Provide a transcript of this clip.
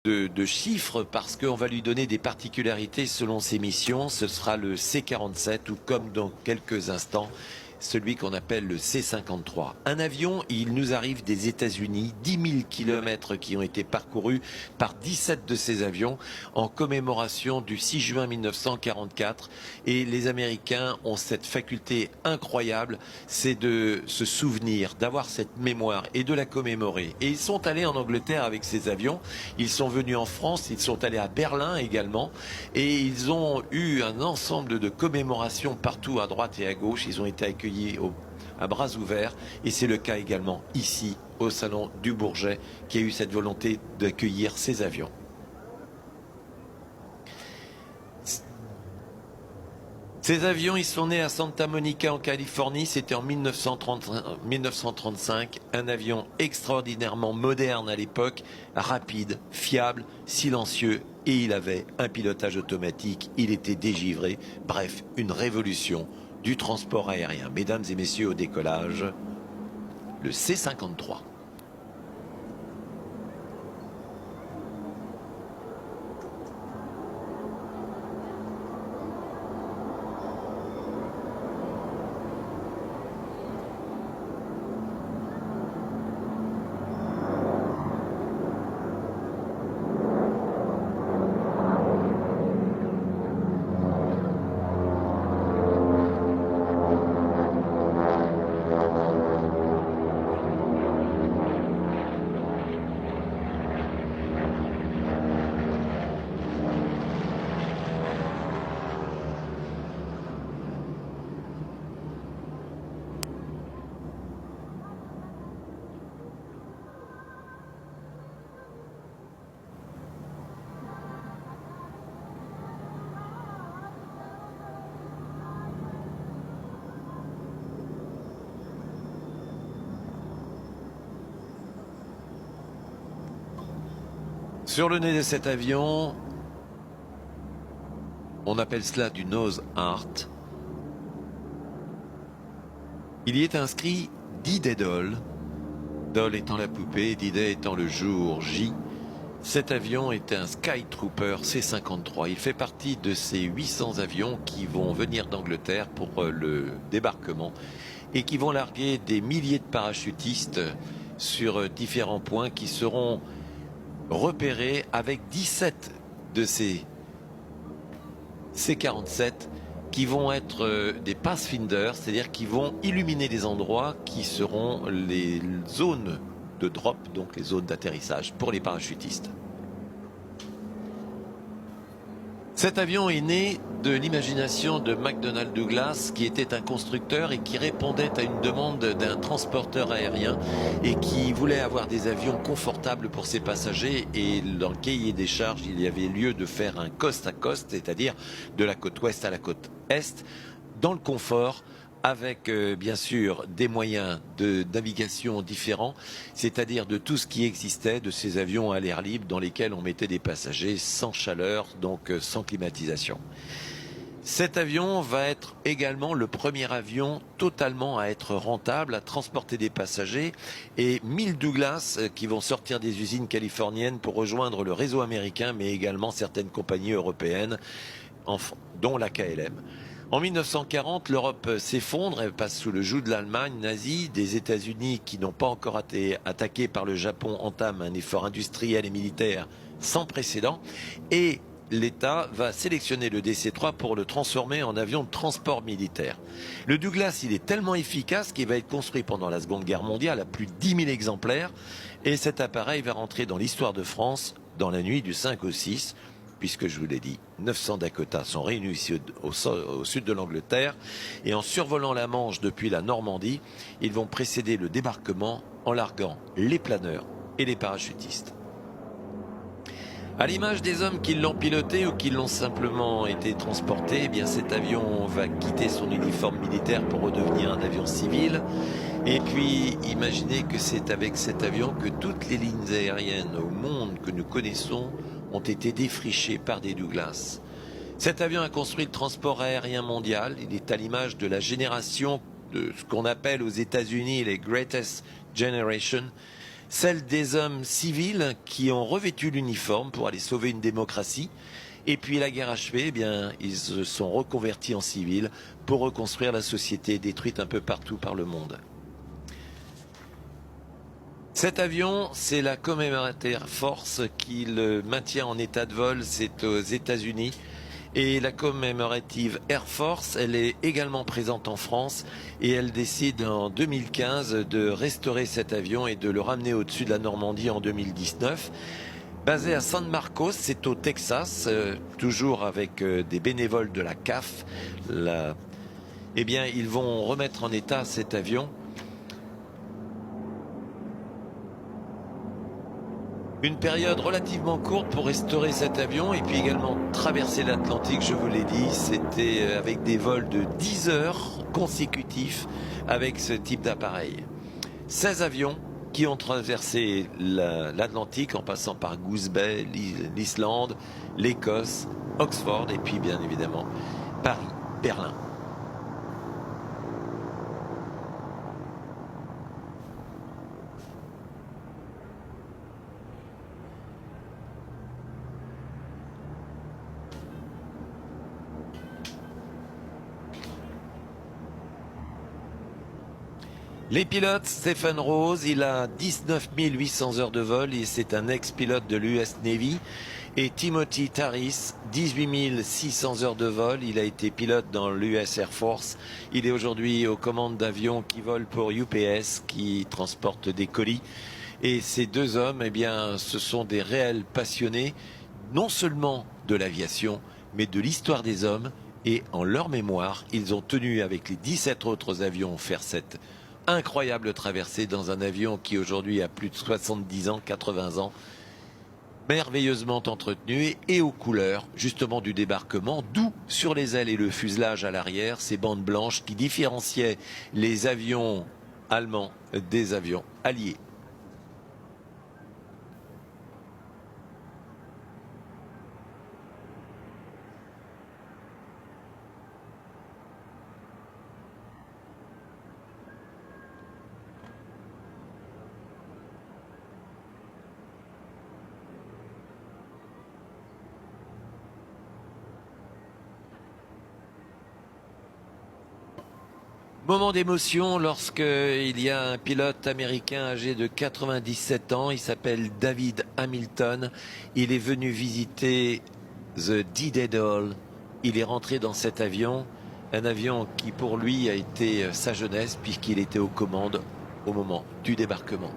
de chiffres parce qu'on va lui donner des particularités selon ses missions. Ce sera le C-47 ou comme dans quelques instants, celui qu'on appelle le C-53. Un avion, il nous arrive des États-Unis, 10 000 kilomètres qui ont été parcourus par 17 de ces avions en commémoration du 6 juin 1944. Et les Américains ont cette faculté incroyable, c'est de se souvenir, d'avoir cette mémoire et de la commémorer. Et ils sont allés en Angleterre avec ces avions, ils sont venus en France, ils sont allés à Berlin également, et ils ont eu un ensemble de commémorations partout à droite et à gauche. Ils ont été accueillis à bras ouverts, et c'est le cas également ici au salon du Bourget qui a eu cette volonté d'accueillir ces avions. Ces avions, ils sont nés à Santa Monica en Californie, c'était en 1935, un avion extraordinairement moderne à l'époque, rapide, fiable, silencieux, et il avait un pilotage automatique, il était dégivré, bref, une révolution du transport aérien. Mesdames et messieurs, au décollage, le C-53. Sur le nez de cet avion, on appelle cela du nose art. Il y est inscrit D-Day Doll, Doll étant la poupée, D-Day étant le jour J. Cet avion est un Skytrooper C-53. Il fait partie de ces 800 avions qui vont venir d'Angleterre pour le débarquement et qui vont larguer des milliers de parachutistes sur différents points qui seront repérés avec 17 de ces C-47 qui vont être des pathfinders, c'est-à-dire qui vont illuminer des endroits qui seront les zones de drop, donc les zones d'atterrissage pour les parachutistes. Cet avion est né de l'imagination de McDonnell Douglas, qui était un constructeur et qui répondait à une demande d'un transporteur aérien et qui voulait avoir des avions confortables pour ses passagers. Et dans le cahier des charges, il y avait lieu de faire un coast à coast, c'est-à-dire de la côte ouest à la côte est, dans le confort, avec bien sûr des moyens de navigation différents, c'est-à-dire de tout ce qui existait de ces avions à l'air libre dans lesquels on mettait des passagers sans chaleur, donc sans climatisation. Cet avion va être également le premier avion totalement à être rentable, à transporter des passagers, et 1000 Douglas qui vont sortir des usines californiennes pour rejoindre le réseau américain, mais également certaines compagnies européennes, dont la KLM. En 1940, l'Europe s'effondre, elle passe sous le joug de l'Allemagne nazie. Des États-Unis qui n'ont pas encore été attaqués par le Japon entament un effort industriel et militaire sans précédent. Et l'État va sélectionner le DC-3 pour le transformer en avion de transport militaire. Le Douglas, il est tellement efficace qu'il va être construit pendant la Seconde Guerre mondiale à plus de 10 000 exemplaires. Et cet appareil va rentrer dans l'histoire de France dans la nuit du 5 au 6. Puisque je vous l'ai dit, 900 Dakota sont réunis ici au sud de l'Angleterre, et en survolant la Manche depuis la Normandie, ils vont précéder le débarquement en larguant les planeurs et les parachutistes. À l'image des hommes qui l'ont piloté ou qui l'ont simplement été transporté, eh bien cet avion va quitter son uniforme militaire pour redevenir un avion civil. Et puis, imaginez que c'est avec cet avion que toutes les lignes aériennes au monde que nous connaissons ont été défrichés par des Douglas. Cet avion a construit le transport aérien mondial. Il est à l'image de la génération de ce qu'on appelle aux États-Unis les Greatest Generation. celle des hommes civils qui ont revêtu l'uniforme pour aller sauver une démocratie. Et puis la guerre achevée, eh bien, ils se sont reconvertis en civils pour reconstruire la société détruite un peu partout par le monde. Cet avion, c'est la Commemorative Force qui le maintient en état de vol, c'est aux États-Unis. Et la Commemorative Air Force, elle est également présente en France et elle décide en 2015 de restaurer cet avion et de le ramener au-dessus de la Normandie en 2019. Basé à San Marcos, c'est au Texas, toujours avec des bénévoles de la CAF. Eh bien, ils vont remettre en état cet avion. Une période relativement courte pour restaurer cet avion et puis également traverser l'Atlantique, je vous l'ai dit, c'était avec des vols de 10 heures consécutifs avec ce type d'appareil. 16 avions qui ont traversé l'Atlantique en passant par Goose Bay, l'Islande, l'Écosse, Oxford et puis bien évidemment Paris, Berlin. Les pilotes, Stephen Rose, il a 19 800 heures de vol et c'est un ex-pilote de l'US Navy. Et Timothy Taris, 18 600 heures de vol, il a été pilote dans l'US Air Force. Il est aujourd'hui aux commandes d'avions qui volent pour UPS, qui transportent des colis. Et ces deux hommes, eh bien, ce sont des réels passionnés, non seulement de l'aviation, mais de l'histoire des hommes. Et en leur mémoire, ils ont tenu avec les 17 autres avions faire cette incroyable traversée dans un avion qui aujourd'hui a plus de 70 ans, 80 ans, merveilleusement entretenu et aux couleurs justement du débarquement, d'où sur les ailes et le fuselage à l'arrière ces bandes blanches qui différenciaient les avions allemands des avions alliés. Moment d'émotion lorsqu'il y a un pilote américain âgé de 97 ans, il s'appelle David Hamilton, il est venu visiter The D-Day Doll, il est rentré dans cet avion, un avion qui pour lui a été sa jeunesse puisqu'il était aux commandes au moment du débarquement.